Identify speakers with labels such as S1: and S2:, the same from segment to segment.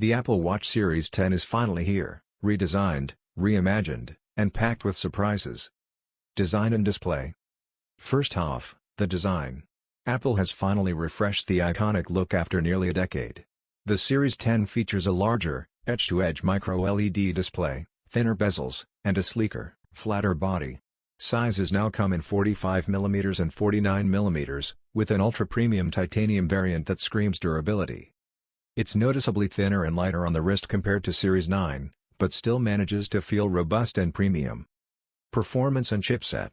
S1: The Apple Watch Series 10 is finally here, redesigned, reimagined, and packed with surprises. Design and display. First off, the design. Apple has finally refreshed the iconic look after nearly a decade. The Series 10 features a larger, edge-to-edge micro-LED display, thinner bezels, and a sleeker, flatter body. Sizes now come in 45mm and 49mm, with an ultra-premium titanium variant that screams durability. It's noticeably thinner and lighter on the wrist compared to Series 9, but still manages to feel robust and premium. Performance and chipset.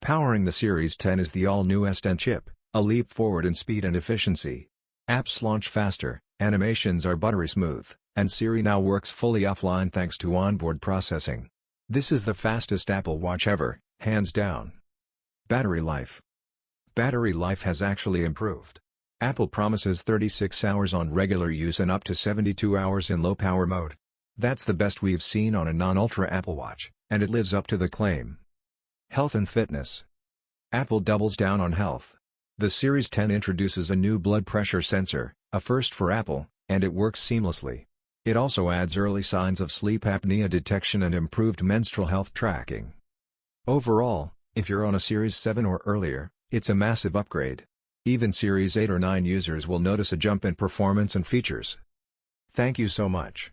S1: Powering the Series 10 is the all-new S10 chip, a leap forward in speed and efficiency. Apps launch faster, animations are buttery smooth, and Siri now works fully offline thanks to onboard processing. This is the fastest Apple Watch ever, hands down. Battery life. Battery life has actually improved. Apple promises 36 hours on regular use and up to 72 hours in low-power mode. That's the best we've seen on a non-Ultra Apple Watch, and it lives up to the claim. Health and fitness. Apple doubles down on health. The Series 10 introduces a new blood pressure sensor, a first for Apple, and it works seamlessly. It also adds early signs of sleep apnea detection and improved menstrual health tracking. Overall, if you're on a Series 7 or earlier, it's a massive upgrade. Even Series 8 or 9 users will notice a jump in performance and features. Thank you so much.